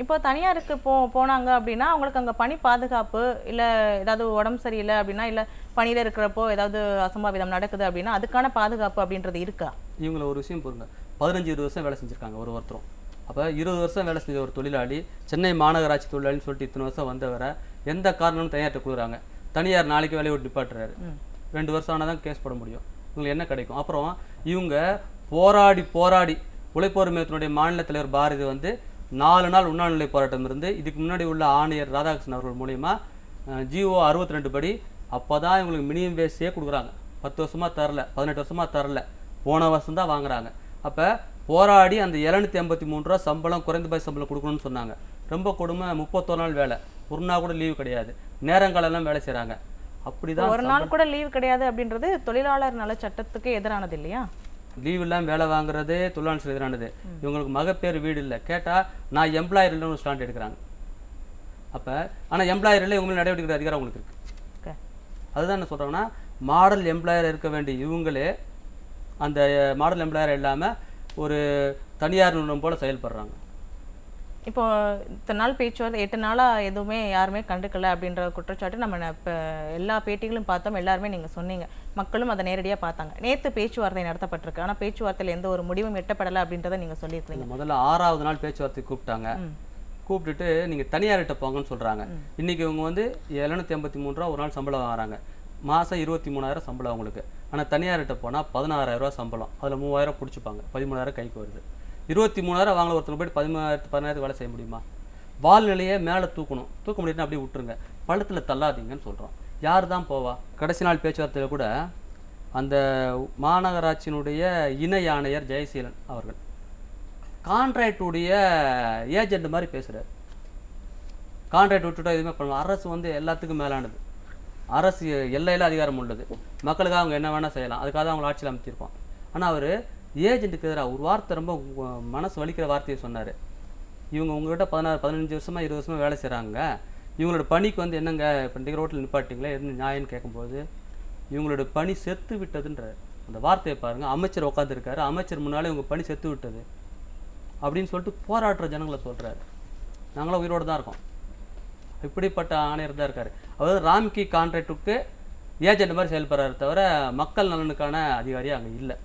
இப்போ தனியாருக்கு போனாங்க அப்படின்னா அவங்களுக்கு அங்கே பணி பாதுகாப்பு இல்லை ஏதாவது உடம்பு சரியில்லை அப்படின்னா இல்லை பணியில் இருக்கிறப்போ ஏதாவது அசம்பாவிதம் நடக்குது அப்படின்னா அதுக்கான பாதுகாப்பு அப்படின்றது இருக்கா? இவங்களை ஒரு விஷயம் பாருங்க, 15-20 வருஷம் வேலை செஞ்சுருக்காங்க ஒருத்தரும். அப்போ 20 வருஷம் வேலை செஞ்ச ஒரு தொழிலாளி, சென்னை மாநகராட்சி தொழிலாளின்னு சொல்லிட்டு இத்தனை வருஷம் வந்தவரை எந்த காரணமும் தனியார்கிட்ட கொடுக்குறாங்க. தனியார் நாளைக்கு வேலையை விட்டு நிப்பாட்டுறாரு, 2 வருஷம் ஆனால் தான் கேஸ் போட முடியும். உங்களுக்கு என்ன கிடைக்கும்? அப்புறம் இவங்க போராடி உழைப்போர் மையத்தினுடைய மாநில தலைவர் பாரதி வந்து 4 நாள் உண்ணாநிலை போராட்டம் இருந்து இதுக்கு முன்னாடி உள்ள ஆணையர் ராதாகிருஷ்ணன் அவர்கள் மூலிமா ஜிஓ 62 படி அப்போ தான் இவங்களுக்கு மினிமம் வேஸே கொடுக்குறாங்க. 10 வருஷமாக தரல, 18 வருஷமாக தரல, போன வருஷம் தான் வாங்குறாங்க. அப்போ போராடி அந்த 783 ரூபா சம்பளம் குறைந்தபட்ச சம்பளம் கொடுக்கணும்னு சொன்னாங்க. ரொம்ப கொடுமை, 31 நாள் வேலை, ஒரு நாள் கூட லீவு கிடையாது, நேரங்காலெல்லாம் வேலை செய்கிறாங்க. அப்படிதான் ஒரு நாள் கூட லீவ் கிடையாது அப்படின்றது தொழிலாளர் நல சட்டத்துக்கு எதிரானது இல்லையா? லீவ் இல்லாமல் வேலை வாங்குறதே தொழிலாளர் எதிரானது. இவங்களுக்கு மகப்பேறு வீடு இல்லை, கேட்டால் நான் எம்ப்ளாயர் இல்லைன்னு ஒரு ஸ்டாண்ட் எடுக்கிறாங்க. அப்போ ஆனால் எம்ப்ளாயர் இல்லை, இவங்களும் நடவடிக்கை அதிகாரம் அவங்களுக்கு இருக்குது. அதுதான் என்ன சொல்கிறாங்கன்னா, மாடல் எம்ப்ளாயர் இருக்க வேண்டிய இவங்களே அந்த மாடல் எம்ப்ளாயர் இல்லாமல் ஒரு தனியார் நிறுவனம் போல் செயல்படுறாங்க. இப்போ இத்தனை நாள் பேச்சுவார்த்தை 8 நாளாக எதுவுமே யாருமே கண்டுக்கல அப்படின்ற குற்றச்சாட்டு நம்ம இப்போ எல்லா பேட்டிகளும் பார்த்தோம். எல்லாருமே நீங்கள் சொன்னீங்க, மக்களும் அதை நேரடியாக பார்த்தாங்க. நேற்று பேச்சுவார்த்தை நடத்தப்பட்டிருக்கு, ஆனால் பேச்சுவார்த்தையில் எந்த ஒரு முடிவும் எட்டப்படலை அப்படின்றத நீங்கள் சொல்லியிருக்கீங்க. முதல்ல 6வது நாள் பேச்சுவார்த்தை கூப்பிட்டாங்க. கூப்பிட்டுட்டு நீங்கள் தனியார்கிட்ட போங்கன்னு சொல்கிறாங்க. இன்றைக்கி இவங்க வந்து 783 ரூபா ஒரு நாள் சம்பளம் வாங்குறாங்க, மாதம் 23,000 சம்பளம் அவங்களுக்கு. ஆனால் தனியார்கிட்ட போனால் 16,000 ரூபா சம்பளம், அதில் 3,000 பிடிச்சிப்பாங்க, 13,000 கைக்கு வருது. 23,000 வாங்கல ஒருத்தர் போய்ட்டு 16,000 வேலை செய்ய முடியுமா? வாழ்நிலையே மேலே தூக்க முடியுதுன்னு அப்படியே விட்டுருங்க, பள்ளத்தில் தள்ளாதீங்கன்னு சொல்கிறோம். யார் தான் போவா? கடைசி நாள் பேச்சுவார்த்தையில் கூட அந்த மாநகராட்சியினுடைய இணை ஆணையர் ஜெயசீலன் அவர்கள் கான்ட்ராக்டுடைய ஏஜெண்ட் மாதிரி பேசுகிறார். கான்ட்ராக்ட் விட்டுட்டா எதுவுமே பண்ணுவோம். அரசு வந்து எல்லாத்துக்கும் மேலானது, அரசு எல்லையில் அதிகாரம் உள்ளது, மக்களுக்காக அவங்க என்ன வேணால் செய்யலாம், அதுக்காக அவங்களை ஆட்சியில் அமைச்சிருப்போம். ஆனால் அவர் ஏஜென்ட்டுக்கு எதிராக ஒரு வார்த்தை, ரொம்ப மனசு வலிக்கிற வார்த்தையை சொன்னார். இவங்க உங்கள்கிட்ட 15 வருஷமாக 20 வருஷமாக வேலை செய்கிறாங்க, இவங்களோட பணிக்கு வந்து என்னங்க இப்போ நீங்கள் ரோட்டில் நிப்பாட்டிங்களே என்ன நியாயம்னு கேட்கும்போது இவங்களோட பணி செத்து விட்டதுன்ற அந்த வார்த்தையை பாருங்கள். அமைச்சர் உட்காந்துருக்காரு, அமைச்சர் முன்னாலே இவங்க பணி செத்து விட்டது அப்படின்னு சொல்லிட்டு போராடுற ஜனங்களை சொல்கிறாரு. நாங்களாம் உயிரோடு தான் இருக்கோம். இப்படிப்பட்ட ஆணையர் தான் இருக்கார். அதாவது ராம்கி கான்ட்ராக்டுக்கு ஏஜென்ட் மாதிரி செயல்படுறாரு தவிர மக்கள் நலனுக்கான அதிகாரி அங்கே இல்லை.